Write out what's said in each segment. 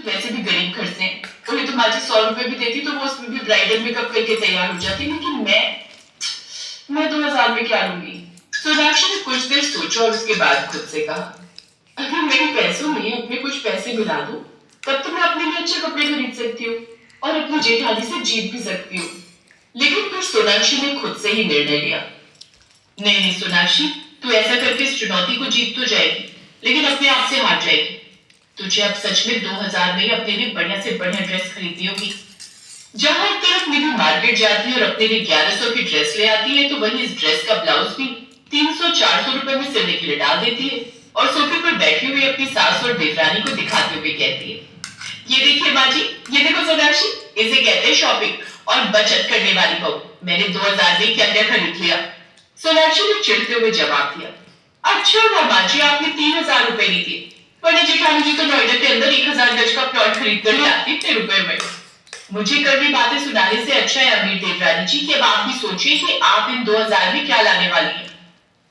वैसे भी गरीब घर से हैं। उन्हें तो माँ जी 100 रुपए भी देती तो वो उसमें भी ब्राइडल मेकअप करके तैयार हो जाती, लेकिन मैं 2000 में क्या लूंगी। सोनाक्षी ने कुछ देर सोचा और उसके बाद खुद से कहा, अगर मेरे पैसों में अपने कुछ पैसे मिला दूं, तब तो मैं अपने लिए अच्छे कपड़े खरीद सकती हूँ और अपनी जेठानी से जीत भी सकती हूँ। लेकिन फिर सोनाक्षी ने खुद से ही निर्णय लिया, नहीं नहीं सोनाक्षी, तू ऐसा करके इस चुनौती को जीत तो जाएगी, लेकिन अपने आप से हार जाएगी। तुझे अब सच में 2000 में ही अपने लिए बढ़िया से बढ़िया ड्रेस खरीदनी होगी। जहां एक तरफ निधि मार्केट जाती है और अपने लिए 1100 की ड्रेस ले आती है, तो वही इस ड्रेस का ब्लाउज भी 300-400 रुपए में सिलने के लिए डाल देती है और सोफे पर बैठी हुई अपनी सास और देवरानी को दिखाते हुए कहती है, ये देखिए माँ जी, ये देखो सोनाक्षी, इसे कहते हैं शॉपिंग और बचत करने वाली बहू। मैंने 2000 में क्या क्या खरीद लिया। सोनाक्षी ने चिढ़ते हुए जवाब दिया, अच्छा हुआ माँ जी आपने 3000 रुपए ली थी, वरना जेठानी जी तो नोएडा के अंदर 1000 गज का प्लॉट खरीद कर ले आती इतने रुपए में। मुझे कड़वी बातें सुनाने से अच्छा है अमीर देवरानी जी कि अब आप भी सोचिए कि आप इन 2000 में क्या लाने वाली हैं।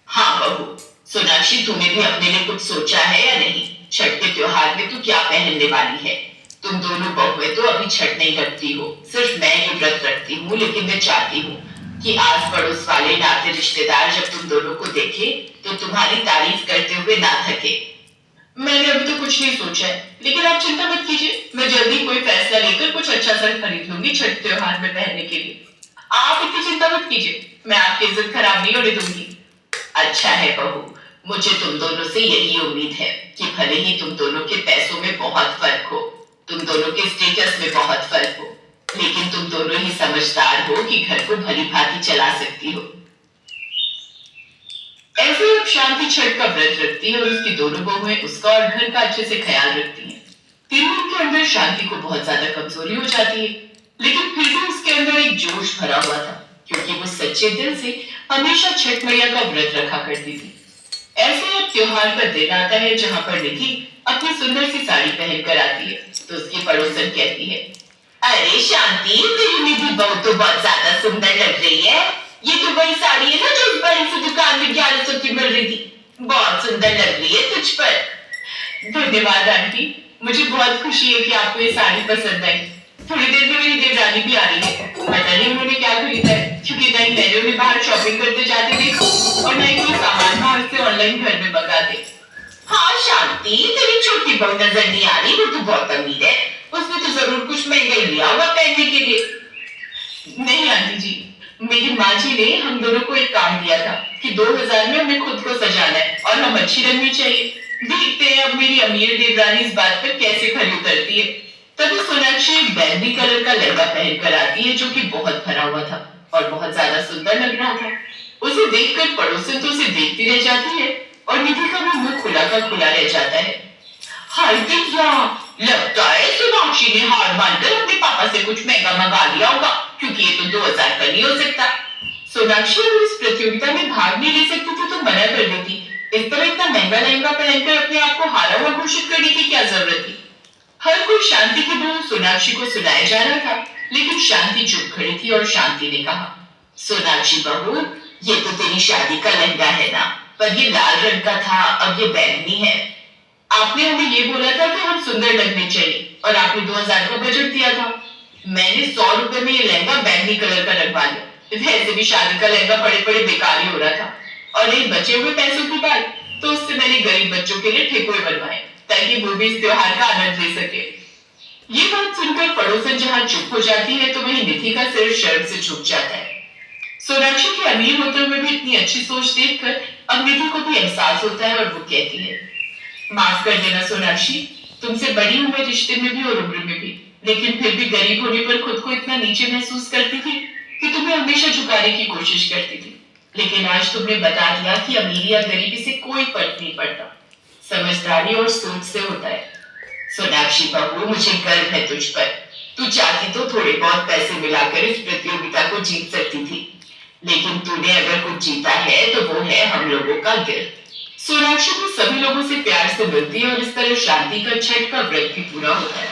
हाँ बहू, सोनाक्षी तूने भी अपने लिए कुछ सोचा है या नहीं? छठ के त्योहार में तू क्या पहनने वाली है? तुम दोनों बहुएं तो अभी छठ नहीं रखती हो, सिर्फ मैं ही व्रत रखती हूँ, लेकिन मैं चाहती हूँ कि आस पड़ोस वाले नाते रिश्तेदार जब तुम दोनों को देखे तो तुम्हारी तारीफ करते हुए ना थके। मैंने अभी तो कुछ नहीं सोचा है, लेकिन आप चिंता मत कीजिए, मैं जल्दी कोई फैसला लेकर कुछ अच्छा सा खरीद लूंगी छठ त्योहार में पहनने के लिए। आप इतनी चिंता मत कीजिए, मैं आपकी इज्जत खराब नहीं होने दूंगी। अच्छा है बहू, मुझे तुम दोनों से यही उम्मीद है कि भले ही तुम दोनों के पैसों में बहुत फर्क हो, तुम दोनों के स्टेटस में बहुत फर्क हो, लेकिन तुम दोनों ही समझदार हो कि घर को भली भांति चला सकती हो। ऐसे ही अब शांति छठ का व्रत रखती है और उसकी दोनों बहुएं उसका और घर का अच्छे से ख्याल रखती हैं। 3 दिन के अंदर शांति को बहुत ज्यादा कमजोरी हो जाती है, लेकिन फिर भी उसके अंदर एक जोश भरा हुआ था, क्योंकि वो सच्चे दिल से हमेशा छठ मैया का व्रत रखा करती थी। ऐसे अब त्योहार का दिन आता है जहाँ पर निधि अपनी सुंदर सी साड़ी पहन कर आती है, तो उसकी पड़ोसन कहती है, अरे शांति, तेरी निधि बहू तो बहुत ज्यादा सुंदर लग रही है। ये तो वही साड़ी है ना जो इस बड़ी सी दुकान में 1100 की मिल रही थी, बहुत सुंदर लग रही है तुझ पर। धन्यवाद आंटी, मुझे बहुत खुशी है कि आपको ये साड़ी पसंद आई। थोड़ी देर में मेरी देवरानी भी आ रही है, पता नहीं उन्होंने क्या खरीदा है, क्योंकि नहीं मैंने उन्हें बाहर शॉपिंग करते जाते देखा और नहीं कोई सामान बाहर से ऑनलाइन घर में मंगाते। हाँ शांति, तेरी छोटी बहू नजर नहीं आ रही, वो तो बहुत अमीर है, उसने तो जरूर कुछ महंगा ही लिया होगा पहनने के लिए। नहीं आंटी जी, मेरी माँ जी ने हम दोनों को एक काम दिया था कि 2000 में हमें खुद को सजाना है और हम अच्छी लगनी चाहिए। देखते हैं अब मेरी अमीर देवरानी इस बात पर कैसे खरी उतरती है। तभी सोनाक्षी एक बैंगनी कलर का लहंगा पहन कर आती है, जो कि बहुत भरा हुआ था और बहुत ज्यादा सुंदर लग रहा था। उसे देखकर पड़ोसन तो उसे देखती रह जाती है और निधि का भी मुंह खुला का खुला रह जाता है। हाय भैया, लगता है सोनाक्षी ने हार मानकर अपने पापा से कुछ महंगा मंगा लिया होगा, क्योंकि ये तो 2000 का नहीं हो सकता। सोनाक्षी अगर इस प्रतियोगिता में भाग नहीं ले सकती थी तो मना कर देती, इस तरह इतना महंगा लहंगा पहनकर अपने आप को हारा हुआ घोषित करने की क्या जरूरत थी। हर कोई शांति की बहू सोनाक्षी को सुनाया जा रहा था, लेकिन शांति चुप खड़ी थी और शांति ने कहा, सोनाक्षी बहू, ये तो तेरी शादी का लहंगा है ना, पर ये लाल रंग का था, अब ये बैंगनी है। आपने हमें ये बोला था कि हम सुंदर लगने चाहिए और आपने 2000 का बजट दिया था। मैंने 100 रुपए में ये लहंगा बैंगनी कलर का लगवा लिया, वैसे भी शादी का लहंगा पड़े पड़े बेकार ही हो रहा था, और नहीं बचे हुए पैसों की बात तो उससे मैंने गरीब बच्चों के लिए ठेकुए बनवाए ताकि वो भी इस त्योहार का आनंद ले सके। ये बात सुनकर पड़ोसन जहाँ चुप हो जाती है, तो वहीं निधि का सिर शर्म से झुक जाता है। सोनाक्षी के अमीर होते हुए भी इतनी अच्छी सोच देखकर अब निधि को भी एहसास होता है और वो कहती है, माफ कर देना सोनाक्षी, तुमसे बड़ी हूं मैं रिश्ते में भी और उम्र में भी, लेकिन फिर भी गरीब होने पर खुद को इतना नीचे महसूस करती थी कि तुम्हें हमेशा झुकाने की कोशिश करती थी। लेकिन आज तुमने बता दिया कि अमीरी या गरीबी से कोई फर्क नहीं पड़ता, समझदारी और सोच से होता है। सोनाक्षी बहू, मुझे गर्व है तुझ पर। तू चाहती तो थोड़े बहुत पैसे मिलाकर इस प्रतियोगिता को जीत सकती थी, लेकिन तूने अगर कुछ जीता है तो वो है हम लोगों का दिल। सोनाक्षी भी सभी लोगों से प्यार से मिलती है और इस तरह शांति का छठ का व्रत भी पूरा होता है।